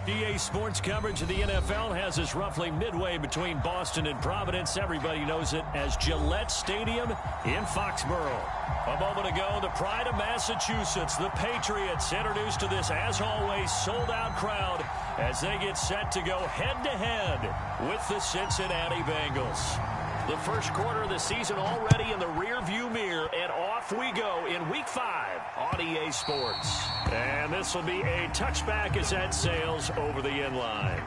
EA Sports coverage of the NFL has us roughly midway between Boston and Providence. Everybody knows it as Gillette Stadium in Foxborough. A moment ago, the pride of Massachusetts, the Patriots, introduced to this, as always, sold-out crowd as they get set to go head-to-head with the Cincinnati Bengals. The first quarter of the season already in the rear-view mirror, and off we go in Week 5 on EA Sports. And this will be a touchback as that sails over the end line.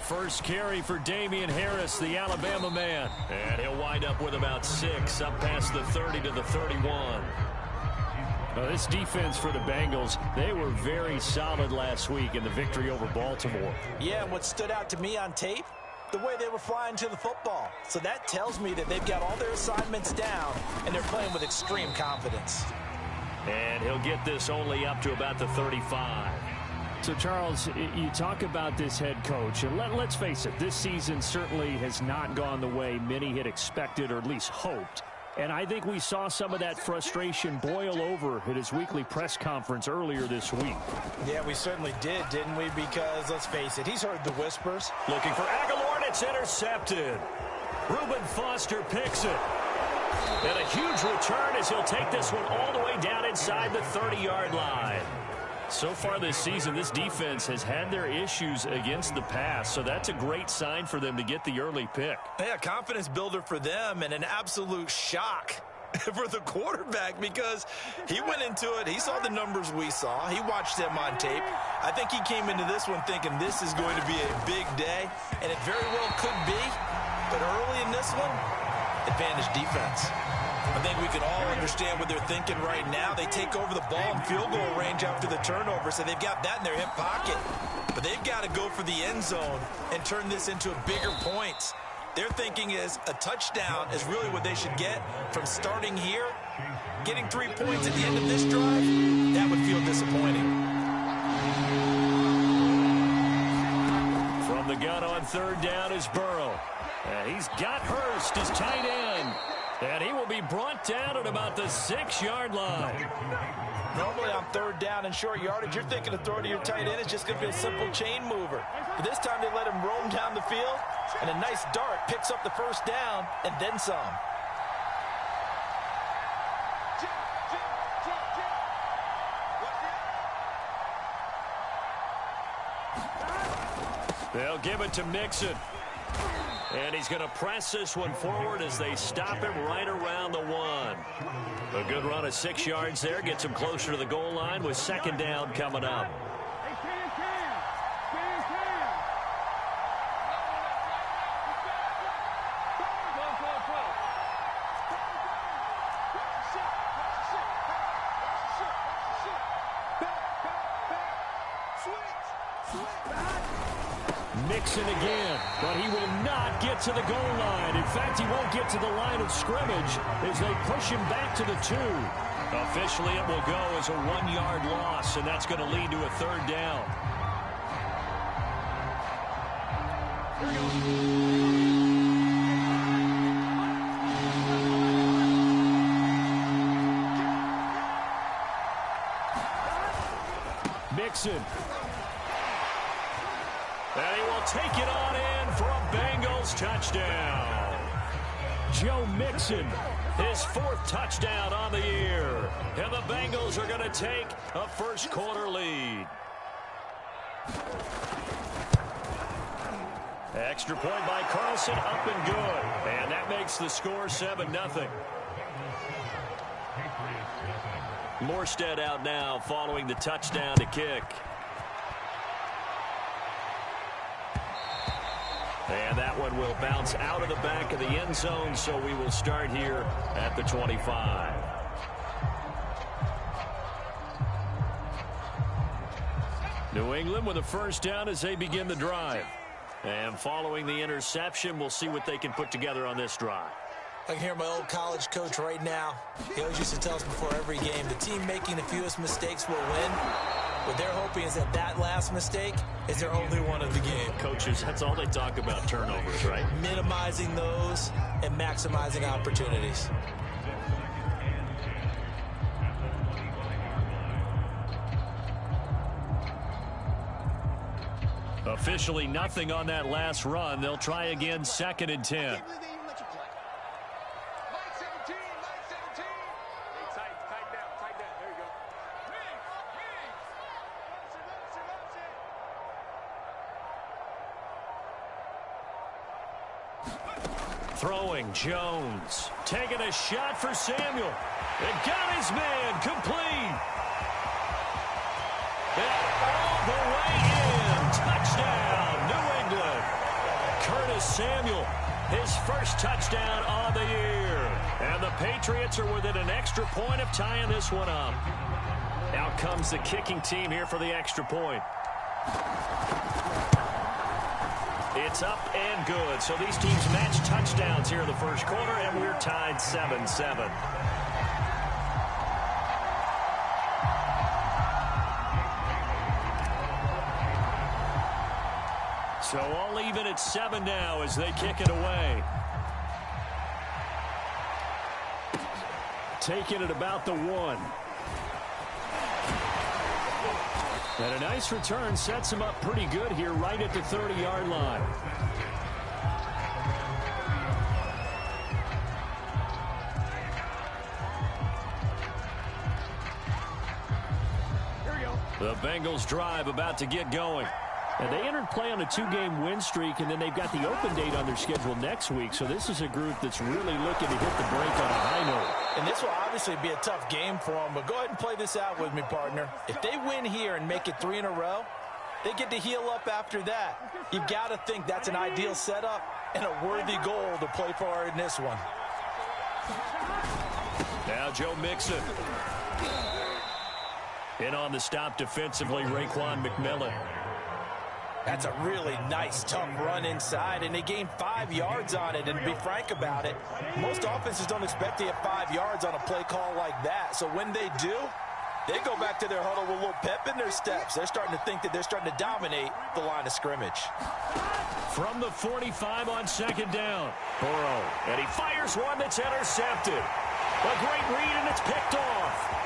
First carry for Damian Harris, the Alabama man. And he'll wind up with about 6, up past the 30 to the 31. This defense for the Bengals, they were very solid last week in the victory over Baltimore. Yeah, and what stood out to me on tape, the way they were flying to the football. So that tells me that they've got all their assignments down, and they're playing with extreme confidence. And he'll get this only up to about the 35. So, Charles, you talk about this head coach, and let's face it, this season certainly has not gone the way many had expected or at least hoped. And I think we saw some of that frustration boil over at his weekly press conference earlier this week. Yeah, we certainly did, didn't we? Because, let's face it, he's heard the whispers. Looking for Aguilar, and it's intercepted. Reuben Foster picks it. And a huge return as he'll take this one all the way down inside the 30-yard line. So far this season, this defense has had their issues against the pass, so that's a great sign for them to get the early pick. Yeah, confidence builder for them and an absolute shock for the quarterback because he went into it. He saw the numbers we saw. He watched them on tape. I think he came into this one thinking this is going to be a big day, and it very well could be. But early in this one, advantage defense. I think we can all understand what they're thinking right now. They take over the ball in field goal range after the turnover, so they've got that in their hip pocket. But they've got to go for the end zone and turn this into a bigger point. Their thinking is a touchdown is really what they should get from starting here. Getting 3 points at the end of this drive, that would feel disappointing. From the gun on third down is Burrow. And he's got Hurst, his tight end. And he will be brought down at about the 6-yard line. Normally on third down and short yardage, you're thinking of throwing to your tight end. It's just going to be a simple chain mover. But this time they let him roam down the field, and a nice dart picks up the first down and then some. They'll give it to Mixon. And he's going to press this one forward as they stop him right around the 1. A good run of 6 yards there. Gets him closer to the goal line with second down coming up. Mixon again, but he will not get to the goal line. In fact, he won't get to the line of scrimmage as they push him back to the 2. Officially, it will go as a 1-yard loss, and that's going to lead to a third down. Mixon. And he will take it on in for a Bengals touchdown. Joe Mixon, his 4th touchdown on the year. And the Bengals are going to take a first quarter lead. Extra point by Carlson, up and good. And that makes the score 7-0. Morstead out now following the touchdown to kick. And that one will bounce out of the back of the end zone, so we will start here at the 25. New England with a first down as they begin the drive. And following the interception, we'll see what they can put together on this drive. I can hear my old college coach right now. He always used to tell us before every game, the team making the fewest mistakes will win. What they're hoping is that last mistake is their only one of the game. Coaches, that's all they talk about, turnovers, right? Minimizing those and maximizing opportunities. Officially nothing on that last run. They'll try again, 2nd and 10. Throwing, Jones. Taking a shot for Samuel. It got his man complete. And all the way in. Touchdown, New England. Curtis Samuel, his first touchdown on the year. And the Patriots are within an extra point of tying this one up. Out comes the kicking team here for the extra point. It's up and good. So these teams match touchdowns here in the first quarter, and we're tied 7-7. So all even at 7 now as they kick it away. Taking it about the 1. And a nice return sets him up pretty good here right at the 30-yard line. The Bengals drive about to get going. And they entered play on a 2-game win streak, and then they've got the open date on their schedule next week. So this is a group that's really looking to hit the break on a high note. And this will obviously be a tough game for them, but go ahead and play this out with me, partner. If they win here and make it 3 in a row, they get to heal up after that. You've got to think that's an ideal setup and a worthy goal to play for in this one. Now Joe Mixon. In on the stop defensively, Raekwon McMillan. That's a really nice, tough run inside, and they gained 5 yards on it. And to be frank about it, most offenses don't expect to get 5 yards on a play call like that. So when they do, they go back to their huddle with a little pep in their steps. They're starting to think that they're starting to dominate the line of scrimmage. From the 45 on 2nd down, Burrow, and he fires one that's intercepted. A great read, and it's picked off.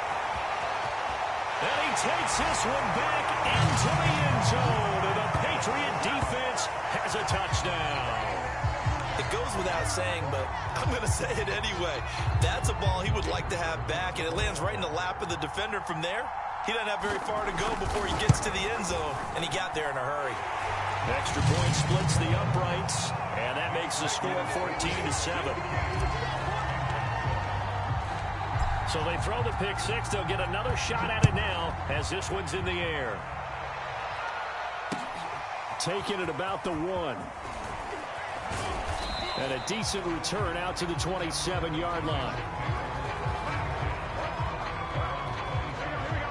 And he takes this one back into the end zone, and the Patriot defense has a touchdown. It goes without saying, but I'm going to say it anyway. That's a ball he would like to have back, and it lands right in the lap of the defender from there. He doesn't have very far to go before he gets to the end zone, and he got there in a hurry. Extra point splits the uprights, and that makes the score 14-7. So they throw the pick 6. They'll get another shot at it now as this one's in the air. Taking it about the 1. And a decent return out to the 27-yard line.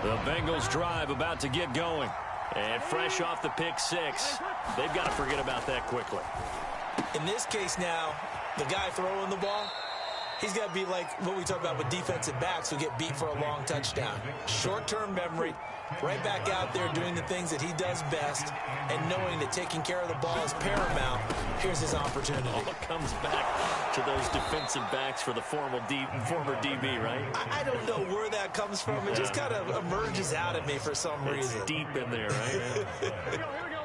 The Bengals drive about to get going. And fresh off the pick 6, they've got to forget about that quickly. In this case now, the guy throwing the ball, he's got to be like what we talk about with defensive backs who get beat for a long touchdown. Short-term memory, right back out there doing the things that he does best, and knowing that taking care of the ball is paramount. Here's his opportunity. All comes back to those defensive backs for the former DB, right? I don't know where that comes from. It just kind of emerges out of me for some reason. It's deep in there, right? Here we go.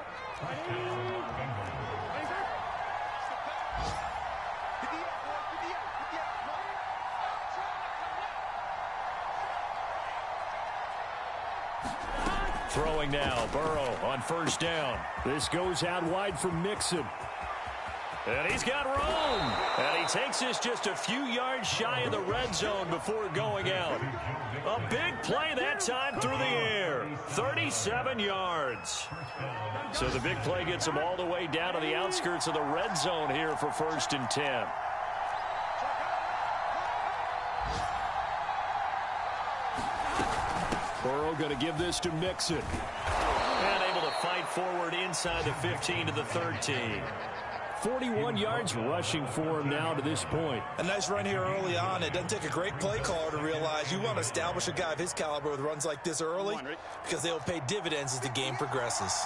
Throwing now, Burrow on 1st down. This goes out wide for Mixon. And he's got room. And he takes this just a few yards shy of the red zone before going out. A big play that time through the air. 37 yards. So the big play gets him all the way down to the outskirts of the red zone here for 1st and 10. Burrow going to give this to Mixon. And able to fight forward inside inside the 15 to the 13. 41 yards rushing for him now to this point. A nice run here early on. It doesn't take a great play caller to realize you want to establish a guy of his caliber with runs like this early because they'll pay dividends as the game progresses.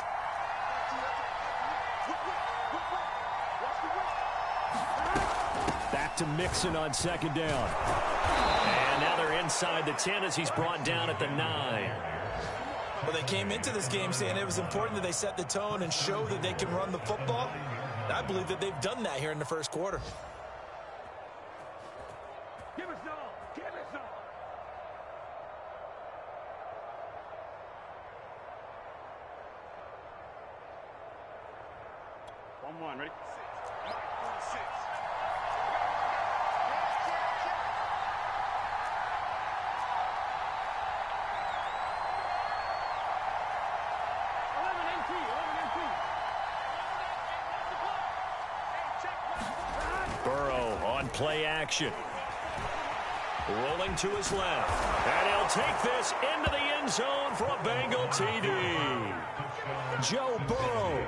Back to Mixon on second down. And now they're inside the 10 as he's brought down at the 9. Well, they came into this game saying it was important that they set the tone and show that they can run the football. I believe that they've done that here in the first quarter. Give us all. Give us all. 1-1, ready? 6. Burrow on play action. Rolling to his left. And he'll take this into the end zone for a Bengal TD. Joe Burrow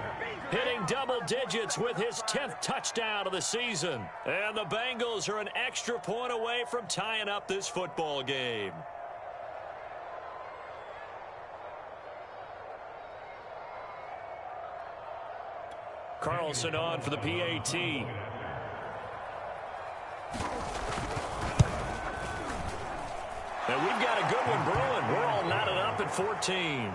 hitting double digits with his 10th touchdown of the season. And the Bengals are an extra point away from tying up this football game. Carlson on for the PAT. And we've got a good one brewing. We're all knotted up at 14.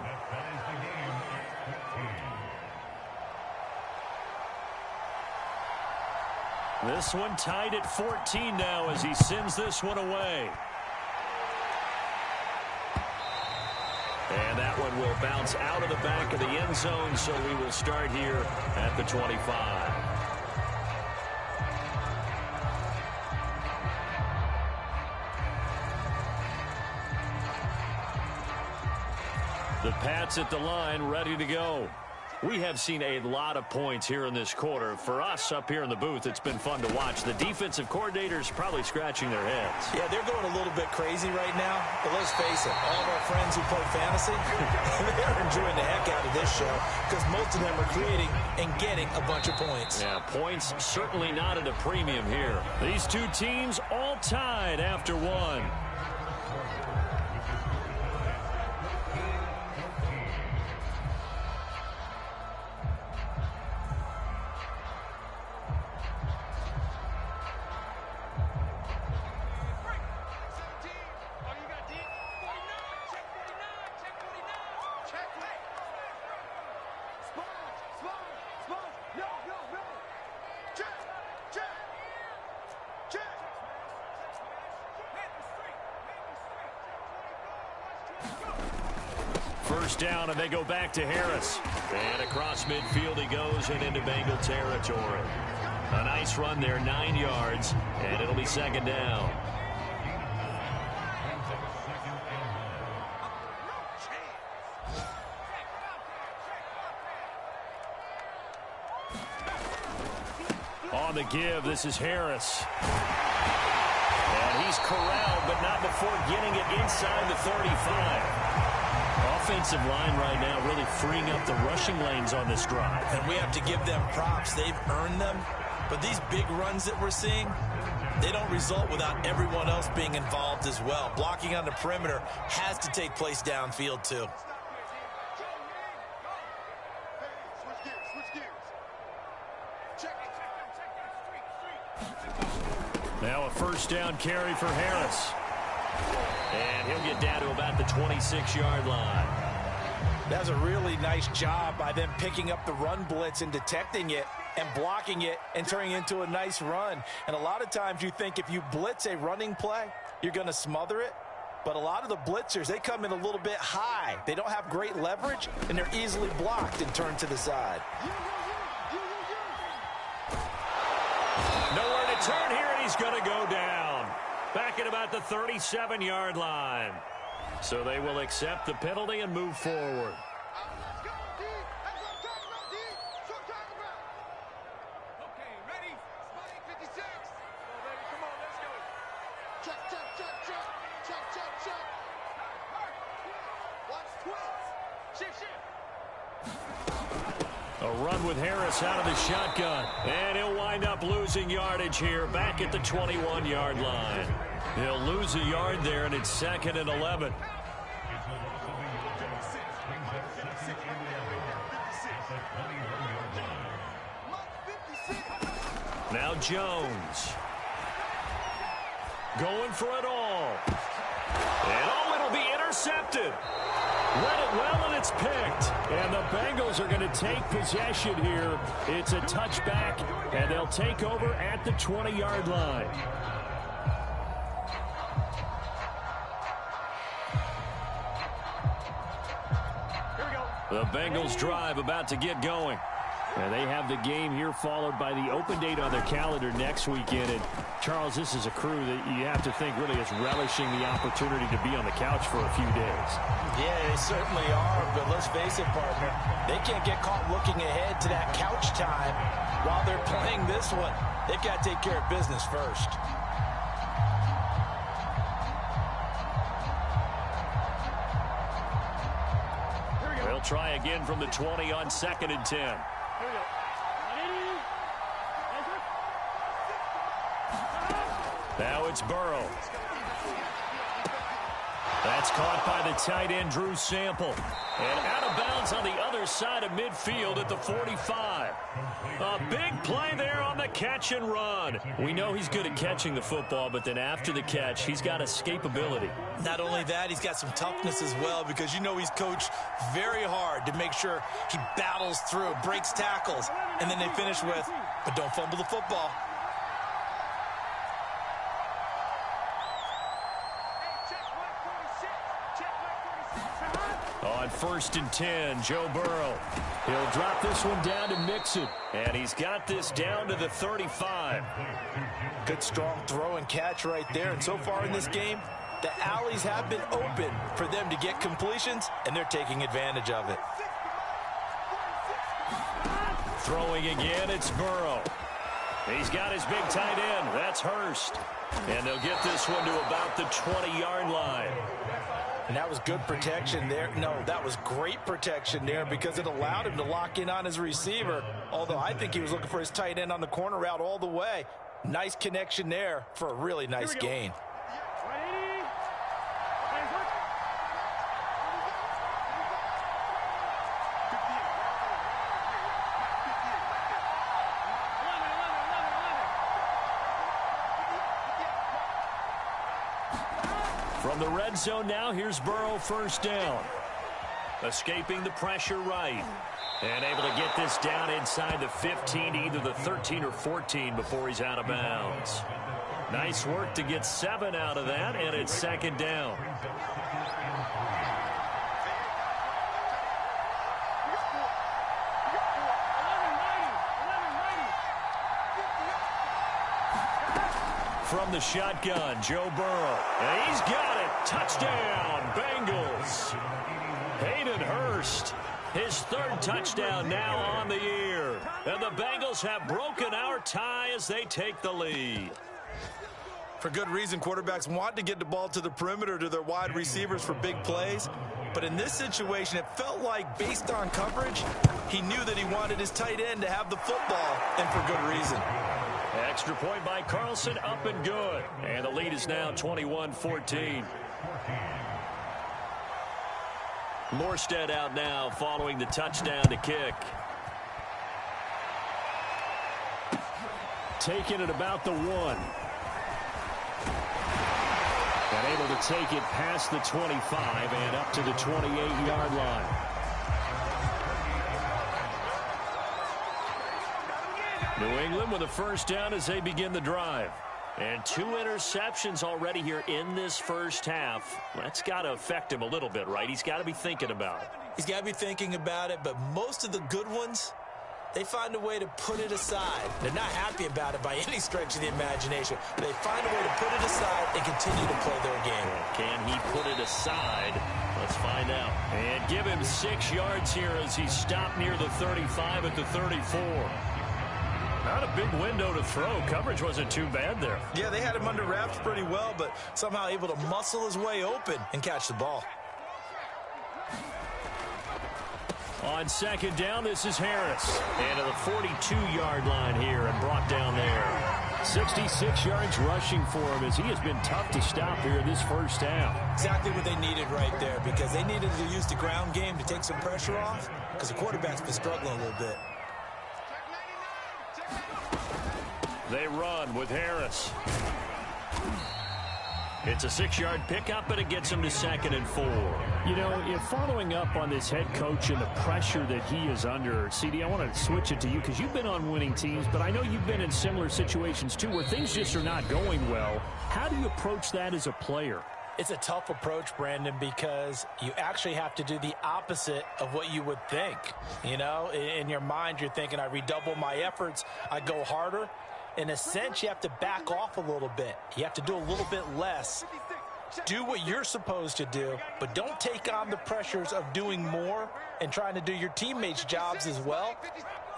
This one tied at 14 now as he sends this one away. And that one will bounce out of the back of the end zone, so we will start here at the 25. The Pats at the line, ready to go. We have seen a lot of points here in this quarter. For us up here in the booth, it's been fun to watch. The defensive coordinators probably scratching their heads. Yeah, they're going a little bit crazy right now. But let's face it, all of our friends who play fantasy, they're enjoying the heck out of this show because most of them are creating and getting a bunch of points. Yeah, points certainly not at a premium here. These two teams all tied after one. First down, and they go back to Harris. And across midfield he goes and into Bengal territory. A nice run there, 9 yards, and it'll be second down. On the give, this is Harris. And he's corralled, but not before getting it inside the 35. Offensive line right now really freeing up the rushing lanes on this drive. And we have to give them props. They've earned them. But these big runs that we're seeing, they don't result without everyone else being involved as well. Blocking on the perimeter has to take place downfield too. Now a first down carry for Harris. And he'll get down to about the 26-yard line. That was a really nice job by them picking up the run blitz and detecting it and blocking it and turning it into a nice run. And a lot of times you think if you blitz a running play, you're going to smother it. But a lot of the blitzers, they come in a little bit high. They don't have great leverage, and they're easily blocked and turned to the side. Nowhere to turn here, and he's going to go down. Back at about the 37-yard line. So they will accept the penalty and move forward. A run with Harris out of the shotgun. And he'll wind up losing yardage here back at the 21-yard line. He'll lose a yard there, and it's 2nd and 11. Now Jones. Going for it all. And it'll be intercepted. Read it well, and it's picked. And the Bengals are going to take possession here. It's a touchback, and they'll take over at the 20-yard line. The Bengals drive about to get going. And they have the game here followed by the open date on their calendar next weekend. And, Charles, this is a crew that you have to think really is relishing the opportunity to be on the couch for a few days. Yeah, they certainly are, but let's face it, partner. They can't get caught looking ahead to that couch time while they're playing this one. They've got to take care of business first. They'll try again from the 20 on 2nd and 10. Now it's Burrow. That's caught by the tight end, Drew Sample. And out of bounds on the other side of midfield at the 45. A big play there on the catch and run. We know he's good at catching the football, but then after the catch, he's got escapability. Not only that, he's got some toughness as well, because you know he's coached very hard to make sure he battles through, breaks tackles, and then they finish with, but don't fumble the football. On 1st and 10, Joe Burrow. He'll drop this one down to Mixon. And he's got this down to the 35. Good strong throw and catch right there. And so far in this game, the alleys have been open for them to get completions, and they're taking advantage of it. Throwing again, it's Burrow. He's got his big tight end. That's Hurst. And they'll get this one to about the 20-yard line. And that was good protection there. No, that was great protection there because it allowed him to lock in on his receiver. Although I think he was looking for his tight end on the corner route all the way. Nice connection there for a really nice gain. From the red zone now, here's Burrow, 1st down. Escaping the pressure right. And able to get this down inside the 15 to either the 13 or 14 before he's out of bounds. Nice work to get 7 out of that, and it's 2nd down. From the shotgun, Joe Burrow. And he's got it. Touchdown, Bengals. Hayden Hurst, his 3rd touchdown now on the year. And the Bengals have broken our tie as they take the lead. For good reason, quarterbacks want to get the ball to the perimeter to their wide receivers for big plays. But in this situation, it felt like, based on coverage, he knew that he wanted his tight end to have the football, and for good reason. Extra point by Carlson, up and good. And the lead is now 21-14. Morstead out now following the touchdown to kick. Taking it about the 1. And able to take it past the 25 and up to the 28-yard line. New England with a 1st down as they begin the drive. And 2 interceptions already here in this first half. That's got to affect him a little bit, right? He's got to be thinking about it. He's got to be thinking about it, but most of the good ones, they find a way to put it aside. They're not happy about it by any stretch of the imagination. They find a way to put it aside and continue to play their game. Can he put it aside? Let's find out. And give him 6 yards here as he stopped near the 35 at the 34. Not a big window to throw. Coverage wasn't too bad there. Yeah, they had him under wraps pretty well, but somehow able to muscle his way open and catch the ball. On second down, this is Harris. And to the 42-yard line here and brought down there. 66 yards rushing for him as he has been tough to stop here in this first half. Exactly what they needed right there, because they needed to use the ground game to take some pressure off, because the quarterback's been struggling a little bit. They run with Harris. It's a 6-yard pickup, but it gets him to 2nd and 4. You know, if following up on this head coach and the pressure that he is under, CD, I want to switch it to you because you've been on winning teams, but I know you've been in similar situations too where things just are not going well. How do you approach that as a player? It's a tough approach, Brandon, because you actually have to do the opposite of what you would think. You know, in your mind, you're thinking, I redouble my efforts, I go harder. In a sense, you have to back off a little bit. You have to do a little bit less. Do what you're supposed to do, but don't take on the pressures of doing more and trying to do your teammates' jobs as well.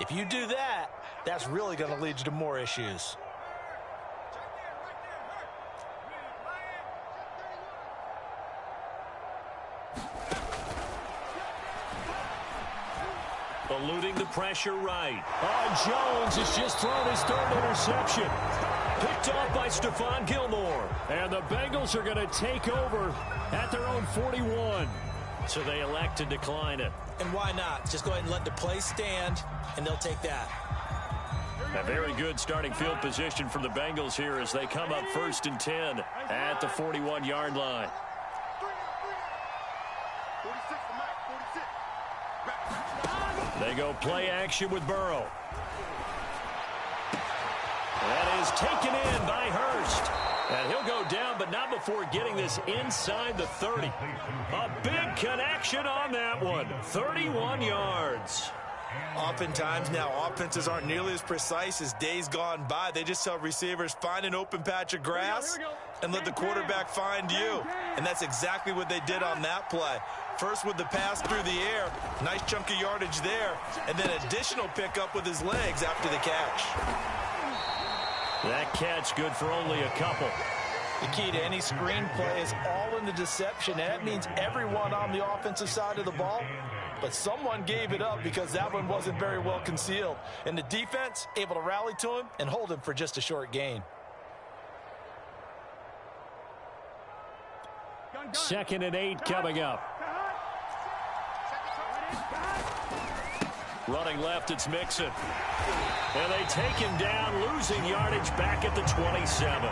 If you do that, that's really going to lead you to more issues. Eluding the pressure right. Jones has just thrown his 3rd interception. Picked off by Stephon Gilmore. And the Bengals are going to take over at their own 41. So they elect to decline it. And why not? Just go ahead and let the play stand, and they'll take that. A very good starting field position for the Bengals here as they come up 1st and 10 at the 41-yard line. They go play action with Burrow. That is taken in by Hurst. And he'll go down, but not before getting this inside the 30. A big connection on that one. 31 yards. Oftentimes now, offenses aren't nearly as precise as days gone by. They just tell receivers, find an open patch of grass and let the quarterback find you. And that's exactly what they did on that play. First with the pass through the air, nice chunk of yardage there, and then additional pickup with his legs after the catch. That catch good for only a couple. The key to any screenplay is all in the deception, and that means everyone on the offensive side of the ball. But someone gave it up because that one wasn't very well concealed. And the defense able to rally to him and hold him for just a short gain. 2nd and 8 coming up. Running left, it's Mixon. And they take him down, losing yardage back at the 27.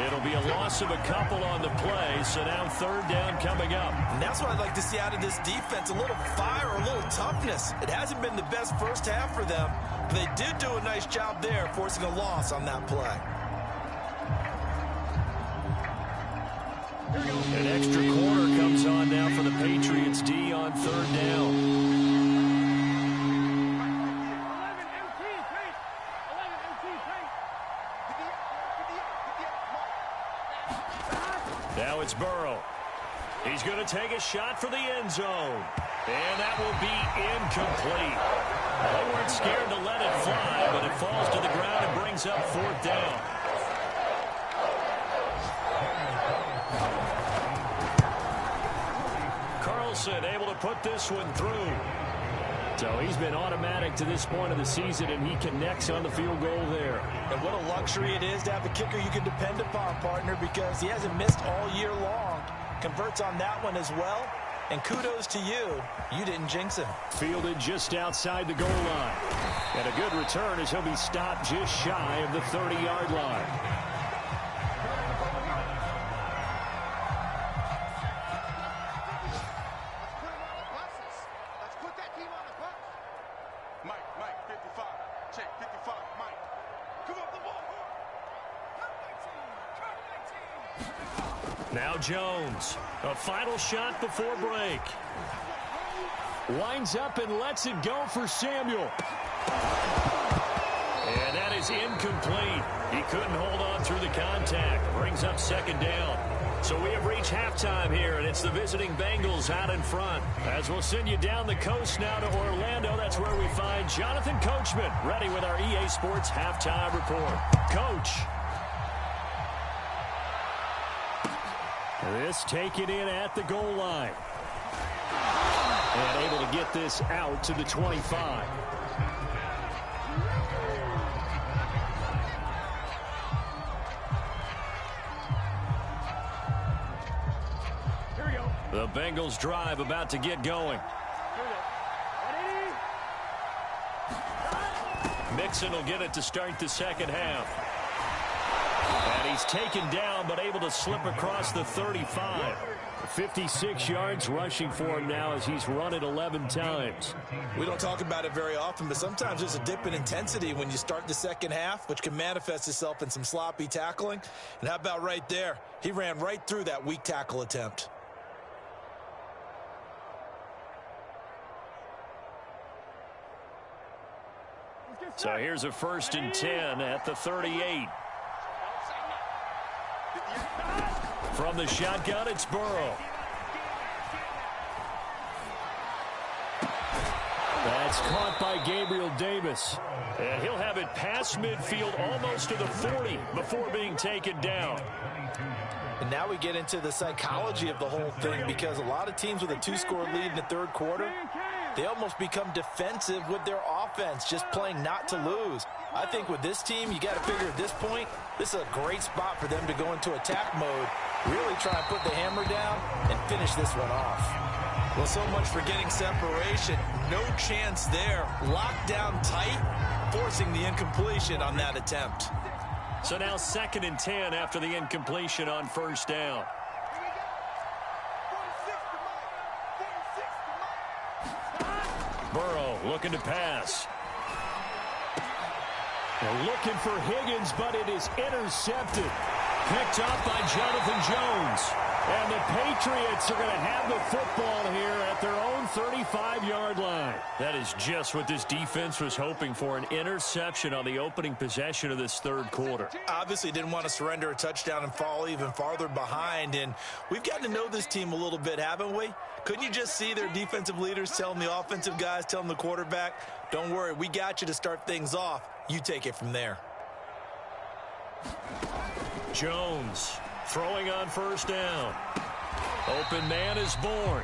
It'll be a loss of a couple on the play, so now 3rd down coming up. And that's what I'd like to see out of this defense, a little fire, a little toughness. It hasn't been the best first half for them, but they did do a nice job there, forcing a loss on that play. An extra corner comes on now for the Patriots D on 3rd down. Now it's Burrow. He's going to take a shot for the end zone. And that will be incomplete. They weren't scared to let it fly, but it falls to the ground and brings up 4th down. Carlson able to put this one through. So he's been automatic to this point of the season, and he connects on the field goal there. And what a luxury it is to have a kicker you can depend upon, partner, because he hasn't missed all year long. Converts on that one as well. And kudos to you. You didn't jinx him. Fielded just outside the goal line. And a good return as he'll be stopped just shy of the 30-yard line. Mike, 55. Check, 55. Mike. Come up the ball. Now Jones. A final shot before break. Winds up and lets it go for Samuel. And that is incomplete. He couldn't hold on through the contact. Brings up 2nd down. So we have reached halftime here, and it's the visiting Bengals out in front. As we'll send you down the coast now to Orlando, that's where we find Jonathan Coachman, ready with our EA Sports halftime report. Coach. This taken in at the goal line. And able to get this out to the 25. The Bengals drive about to get going. Mixon will get it to start the second half. And he's taken down but able to slip across the 35. 56 yards rushing for him now as he's run it 11 times. We don't talk about it very often, but sometimes there's a dip in intensity when you start the second half, which can manifest itself in some sloppy tackling. And how about right there? He ran right through that weak tackle attempt. So here's a 1st and 10 at the 38. From the shotgun, it's Burrow. That's caught by Gabriel Davis. And he'll have it past midfield almost to the 40 before being taken down. And now we get into the psychology of the whole thing, because a lot of teams with a 2-score lead in the third quarter, they almost become defensive with their offense, just playing not to lose. I think with this team, you got to figure at this point, this is a great spot for them to go into attack mode, really try and put the hammer down and finish this one off. Well, so much for getting separation. No chance there. Locked down tight, forcing the incompletion on that attempt. So now 2nd and 10 after the incompletion on 1st down. Burrow looking to pass. They're looking for Higgins, but it is intercepted. Picked up by Jonathan Jones. And the Patriots are going to have the football here at their own 35-yard line. That is just what this defense was hoping for, an interception on the opening possession of this third quarter. Obviously didn't want to surrender a touchdown and fall even farther behind. And we've gotten to know this team a little bit, haven't we? Couldn't you just see their defensive leaders telling the offensive guys, telling the quarterback, don't worry, we got you to start things off. You take it from there. Jones throwing on 1st down. Open man is born.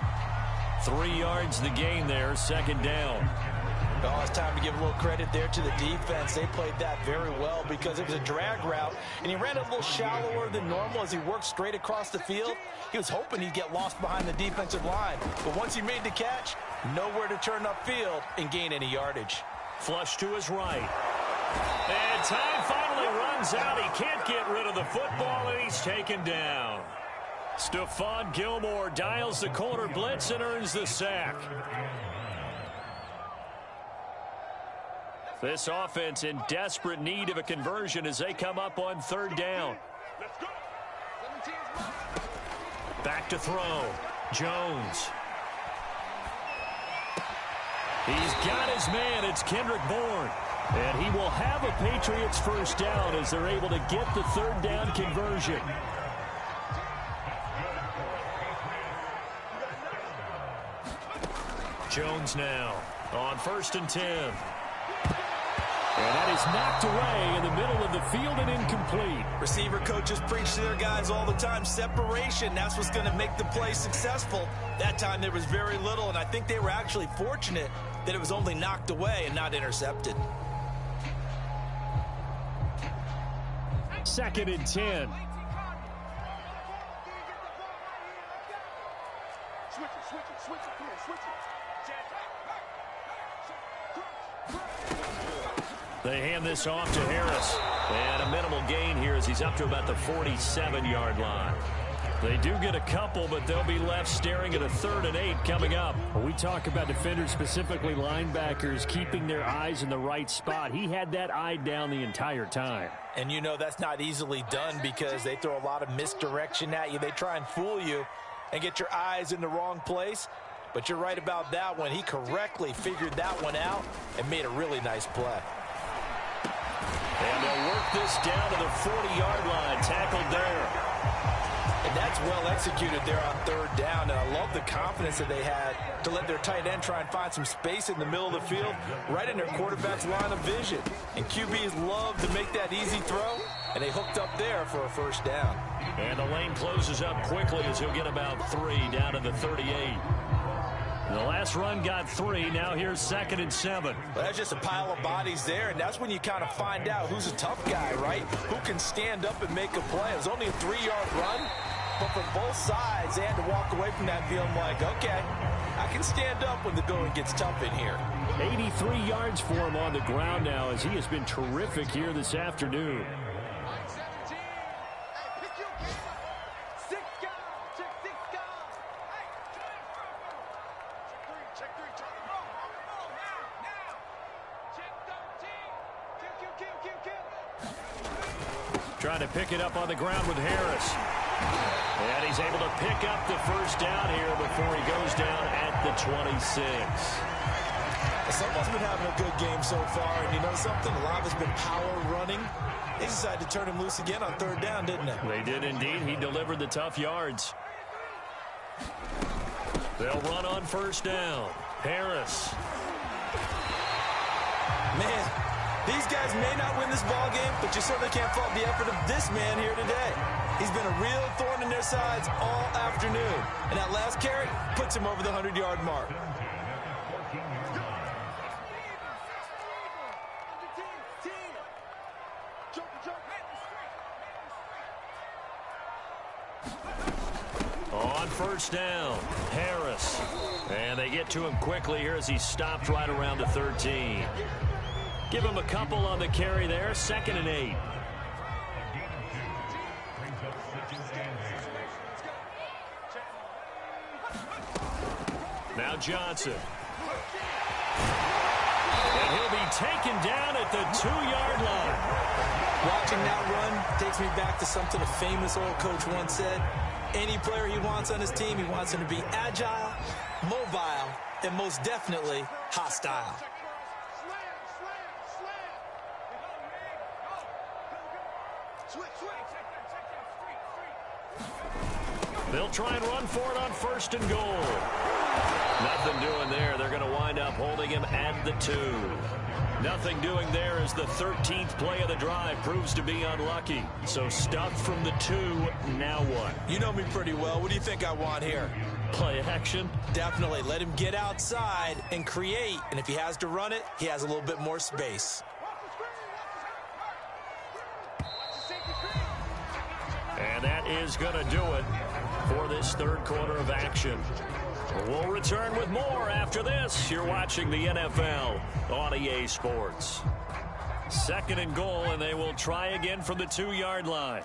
3 yards the gain there, 2nd down. Well, it's time to give a little credit there to the defense. They played that very well because it was a drag route, and he ran a little shallower than normal as he worked straight across the field. He was hoping he'd get lost behind the defensive line, but once he made the catch, nowhere to turn upfield and gain any yardage. Flush to his right. And time finally runs out. He can't get rid of the football, and he's taken down. Stephon Gilmore dials the corner blitz and earns the sack. This offense in desperate need of a conversion as they come up on 3rd down. Back to throw. Jones. He's got his man. It's Kendrick Bourne. And he will have a Patriots 1st down as they're able to get the 3rd down conversion. Jones now on 1st and 10. And that is knocked away in the middle of the field and incomplete. Receiver coaches preach to their guys all the time. Separation, that's what's going to make the play successful. That time there was very little, and I think they were actually fortunate that it was only knocked away and not intercepted. 2nd and 10. Switch it, switch it, come on, switch it. They hand this off to Harris. And a minimal gain here as he's up to about the 47-yard line. They do get a couple, but they'll be left staring at a 3rd and 8 coming up. When we talk about defenders, specifically linebackers, keeping their eyes in the right spot. He had that eye down the entire time. And you know that's not easily done because they throw a lot of misdirection at you. They try and fool you and get your eyes in the wrong place. But you're right about that one. He correctly figured that one out and made a really nice play. And they'll work this down to the 40-yard line. Tackled there. And that's well executed there on 3rd down. And I love the confidence that they had to let their tight end try and find some space in the middle of the field, right in their quarterback's line of vision. And QBs love to make that easy throw, and they hooked up there for a 1st down. And the lane closes up quickly as he'll get about 3 down to the 38. The last run got 3. Now here's 2nd and 7. Well, that's just a pile of bodies there, and that's when you kind of find out who's a tough guy, right? Who can stand up and make a play. It was only a 3-yard run, but for both sides, they had to walk away from that feeling like, okay, I can stand up when the going gets tough in here. 83 yards for him on the ground now as he has been terrific here this afternoon. Trying to pick it up on the ground with Harris. And he's able to pick up the first down here before he goes down at the 26. Someone's been having a good game so far, and you know something? A lot of it's been power running. They decided to turn him loose again on 3rd down, didn't they? They did indeed. He delivered the tough yards. They'll run on 1st down. Harris. Man, these guys may not win this ball game, but you certainly can't fault the effort of this man here today. He's been a real thorn in their sides all afternoon. And that last carry puts him over the 100-yard mark. On 1st down, Harris. And they get to him quickly here as he stopped right around the 13. Give him a couple on the carry there. 2nd and 8. Now Johnson. And he'll be taken down at the 2-yard line. Watching that run takes me back to something a famous old coach once said. Any player he wants on his team, he wants him to be agile, mobile, and most definitely hostile. They'll try and run for it on 1st and goal. Nothing doing there. They're going to wind up holding him at the 2. Nothing doing there as the 13th play of the drive proves to be unlucky. So stuffed from the 2, now what? You know me pretty well. What do you think I want here? Play action? Definitely. Let him get outside and create. And if he has to run it, he has a little bit more space. And that is going to do it for this 3rd quarter of action. We'll return with more after this. You're watching the NFL on EA Sports. 2nd and goal, and they will try again from the 2-yard line.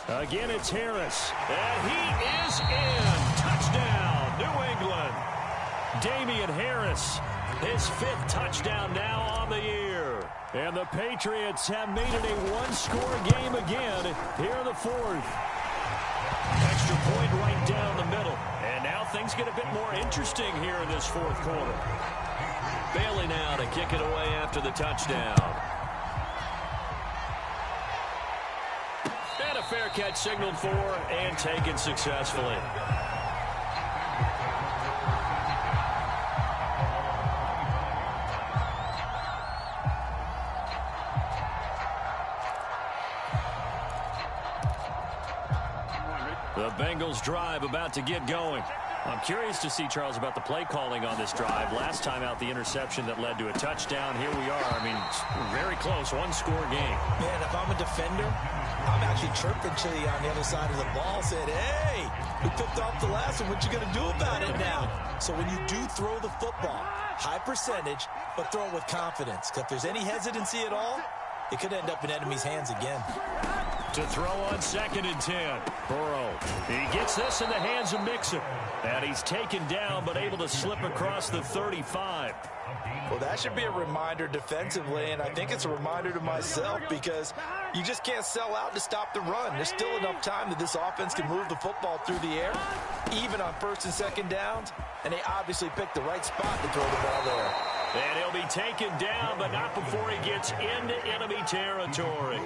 Again, it's Harris. And he is in. Touchdown, New England. Damian Harris, his 5th touchdown now on the year. And the Patriots have made it a 1-score game again here in the 4th. Extra point right down the middle. And now things get a bit more interesting here in this 4th quarter. Bailey now to kick it away after the touchdown. And a fair catch signaled for and taken successfully. The Bengals drive about to get going. I'm curious to see, Charles, about the play calling on this drive. Last time out, the interception that led to a touchdown. Here we are. I mean, very close, 1-score game. Man, if I'm a defender, I'm actually chirping to you on the other side of the ball, saying, hey, we picked off the last one. What you going to do about it now? So when you do throw the football, high percentage, but throw it with confidence. Because if there's any hesitancy at all, it could end up in enemy's hands again. To throw on 2nd and 10. Burrow. He gets this in the hands of Mixon. And he's taken down, but able to slip across the 35. Well, that should be a reminder defensively, and I think it's a reminder to myself because you just can't sell out to stop the run. There's still enough time that this offense can move the football through the air, even on 1st and 2nd downs, and they obviously picked the right spot to throw the ball there. And he'll be taken down, but not before he gets into enemy territory.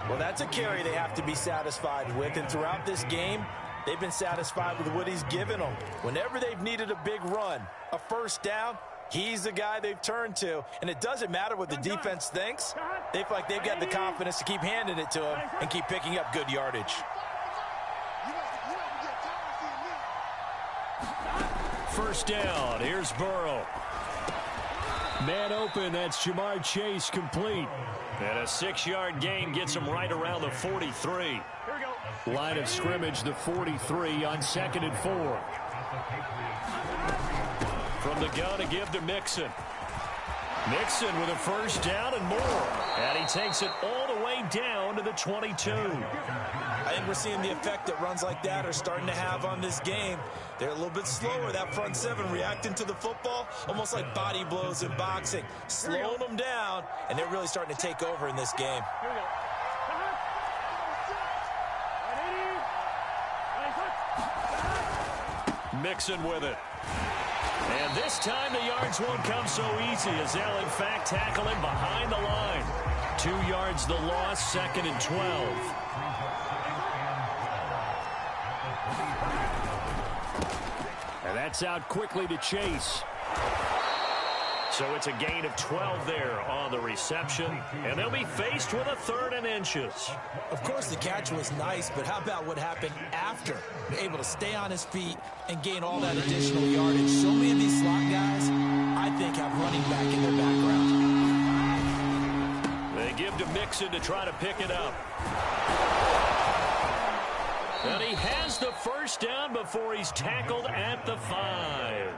Well, that's a carry they have to be satisfied with, and throughout this game, They've been satisfied with what he's given them. Whenever they've needed a big run, a first down, he's the guy they've turned to. And it doesn't matter what the defense thinks. They feel like they've got the confidence to keep handing it to him and keep picking up good yardage. First down. Here's Burrow. Man open. That's Jamar Chase complete. And a 6-yard gain gets him right around the 43. Line of scrimmage, the 43 on 2nd and 4. From the gun to give to Mixon. Mixon with a first down and more. And he takes it all the way down to the 22. I think we're seeing the effect that runs like that are starting to have on this game. They're a little bit slower, that front seven reacting to the football, almost like body blows in boxing, slowing them down, and they're really starting to take over in this game. Mixon with it. And this time the yards won't come so easy as they'll in fact tackle him behind the line. 2 yards the loss, 2nd and 12. And that's out quickly to Chase. So it's a gain of 12 there on the reception. And they'll be faced with a 3rd and inches. Of course, the catch was nice, but how about what happened after? Able to stay on his feet and gain all that additional yardage. So many of these slot guys, I think, have running back in their background. They give to Mixon to try to pick it up. And he has the first down before he's tackled at the 5.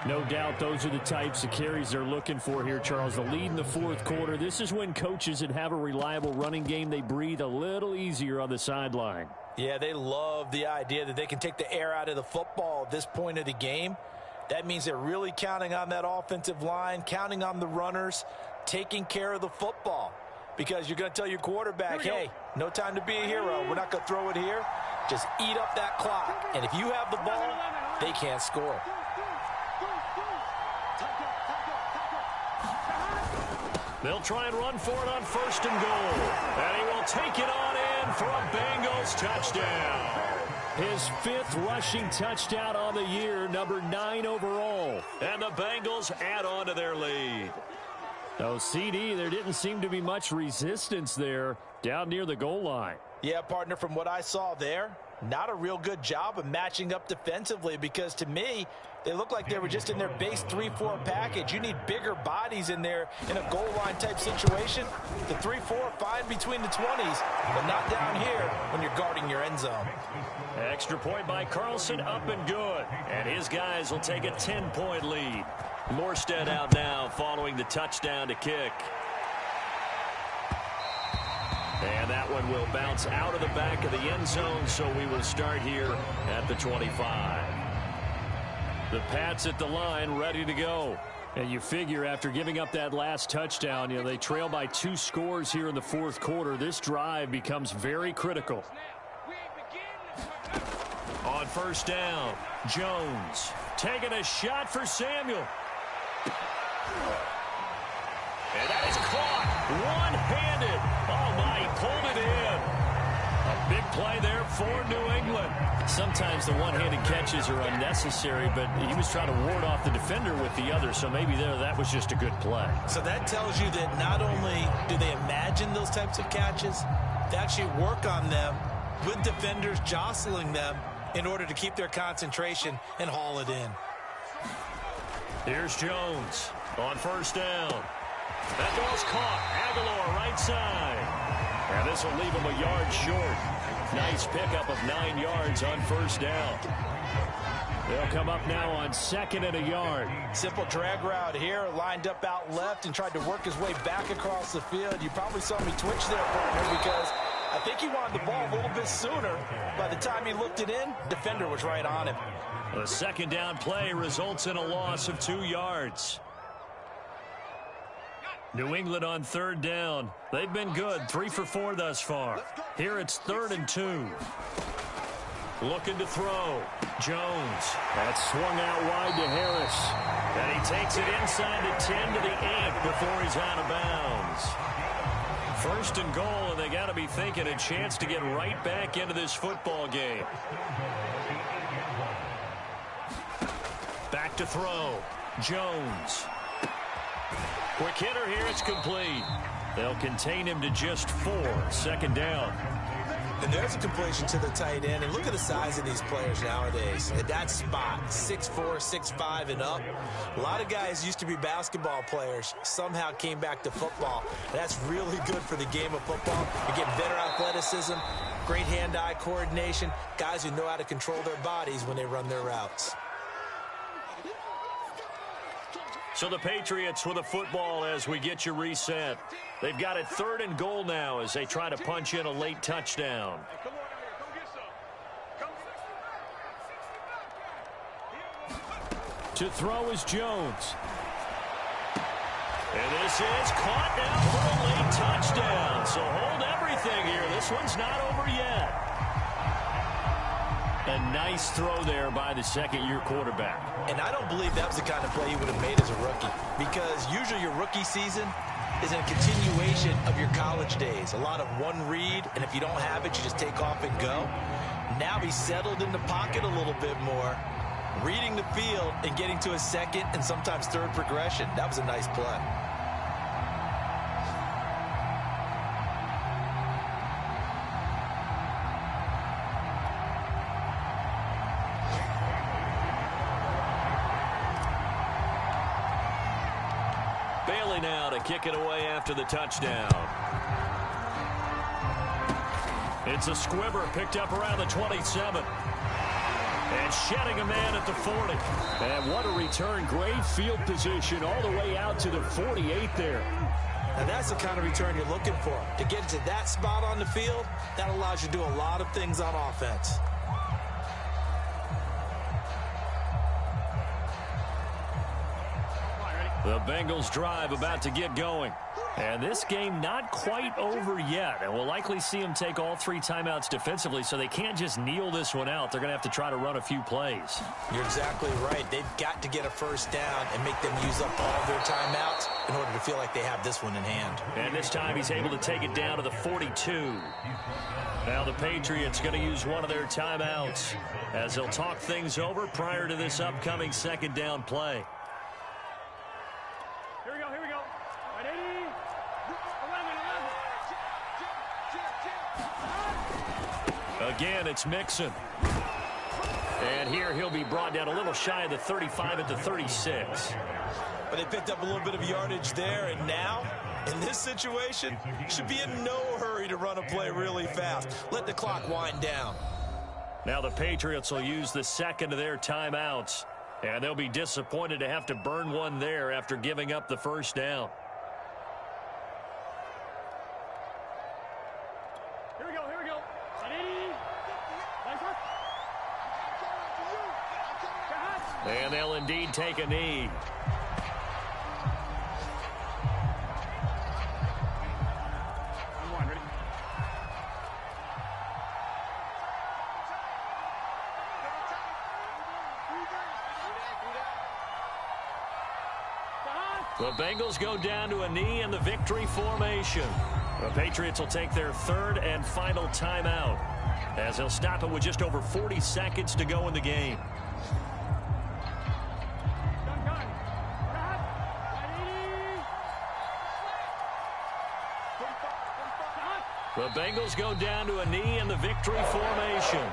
No doubt those are the types of carries they're looking for here, Charles. The lead in the 4th quarter. This is when coaches that have a reliable running game, they breathe a little easier on the sideline. Yeah, they love the idea that they can take the air out of the football at this point of the game. That means they're really counting on that offensive line, counting on the runners, taking care of the football. Because you're going to tell your quarterback, hey, no time to be a hero. We're not going to throw it here. Just eat up that clock. And if you have the ball, they can't score. They'll try and run for it on 1st and goal. And he will take it on in for a Bengals touchdown. His 5th rushing touchdown on the year, number 9 overall. And the Bengals add on to their lead. Oh, CD, there didn't seem to be much resistance there down near the goal line. Yeah, partner, from what I saw there, not a real good job of matching up defensively because to me, they look like they were just in their base 3-4 package. You need bigger bodies in there in a goal line type situation. The 3-4 fine between the 20s, but not down here when you're guarding your end zone. Extra point by Carlson, up and good. And his guys will take a 10-point lead. Morstead out now following the touchdown to kick. And that one will bounce out of the back of the end zone, so we will start here at the 25. The Pats at the line, ready to go. And you figure after giving up that last touchdown, they trail by 2 scores here in the 4th quarter. This drive becomes very critical. On 1st down, Jones taking a shot for Samuel. And that is caught one-handed. Oh, my, he pulled it in. A big play there for New England. Sometimes the one-handed catches are unnecessary, but he was trying to ward off the defender with the other, so maybe that was just a good play. So that tells you that not only do they imagine those types of catches, they actually work on them with defenders jostling them in order to keep their concentration and haul it in. Here's Jones on 1st down. That ball's caught. Aguilar right side. And this will leave him a yard short. Nice pickup of 9 yards on 1st down. They'll come up now on 2nd and a yard. Simple drag route here, lined up out left and tried to work his way back across the field. You probably saw me twitch there, partner, because I think he wanted the ball a little bit sooner. By the time he looked it in, defender was right on him. The 2nd down play results in a loss of 2 yards. New England on 3rd down. They've been good, 3 for 4 thus far. Here it's 3rd and 2. Looking to throw. Jones. That swung out wide to Harris. And he takes it inside the 10 to the 8 before he's out of bounds. First and goal, and they got to be thinking a chance to get right back into this football game. Back to throw. Jones. Quick hitter here. It's complete. They'll contain him to just 4. Second down. And there's a completion to the tight end. And look at the size of these players nowadays. At that spot, 6'4", 6'5", and up. A lot of guys used to be basketball players, somehow came back to football. That's really good for the game of football. You're getting better athleticism, great hand-eye coordination, guys who know how to control their bodies when they run their routes. So the Patriots with a football as we get you reset. They've got it 3rd and goal now as they try to punch in a late touchdown. To throw is Jones. And this is caught now for a late touchdown. So hold everything here. This one's not over yet. A nice throw there by the second-year quarterback. And I don't believe that was the kind of play he would have made as a rookie, because usually your rookie season is a continuation of your college days. A lot of one read, and if you don't have it, you just take off and go. Now he's settled in the pocket a little bit more, reading the field and getting to a second and sometimes third progression. That was a nice play. Bailey now to kick it away after the touchdown. It's a squibber picked up around the 27. And shedding a man at the 40. And what a return. Great field position all the way out to the 48 there. And that's the kind of return you're looking for. To get to that spot on the field, that allows you to do a lot of things on offense. The Bengals drive about to get going. And this game not quite over yet. And we'll likely see them take all 3 timeouts defensively, so they can't just kneel this one out. They're going to have to try to run a few plays. You're exactly right. They've got to get a first down and make them use up all their timeouts in order to feel like they have this one in hand. And this time he's able to take it down to the 42. Now the Patriots going to use one of their timeouts as they'll talk things over prior to this upcoming second down play. Here we go. Ready? 11. Again, it's Mixon. And here he'll be brought down a little shy of the 35 at the 36. But they picked up a little bit of yardage there, and now, in this situation, should be in no hurry to run a play really fast. Let the clock wind down. Now the Patriots will use the second of their timeouts. And they'll be disappointed to have to burn one there after giving up the first down. Here we go. Ready? And they'll indeed take a knee. Ready? The Bengals go down to a knee in the victory formation. The Patriots will take their 3rd and final timeout as they'll stop it with just over 40 seconds to go in the game. The Bengals go down to a knee in the victory formation.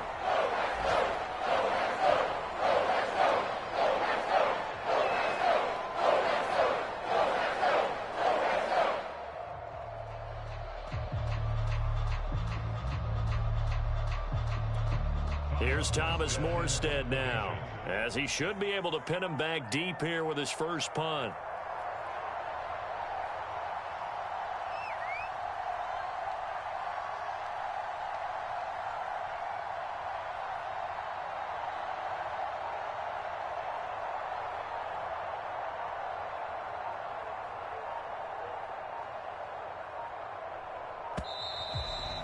Here's Thomas Morstead now, as he should be able to pin him back deep here with his first punt.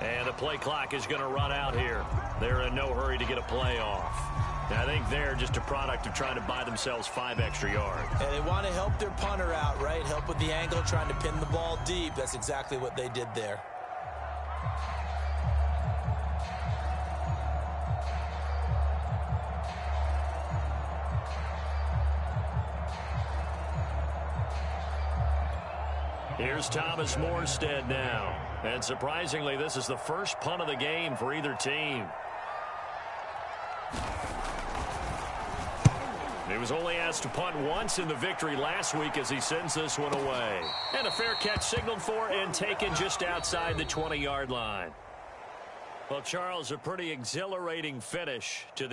And the play clock is going to run out here. They're in no hurry to get a play off. I think they're just a product of trying to buy themselves 5 extra yards. And they want to help their punter out, right? Help with the angle, trying to pin the ball deep. That's exactly what they did there. Here's Thomas Morstead now. And surprisingly, this is the first punt of the game for either team. He was only asked to punt once in the victory last week as he sends this one away. And a fair catch signaled for and taken just outside the 20-yard line. Well, Charles, a pretty exhilarating finish to the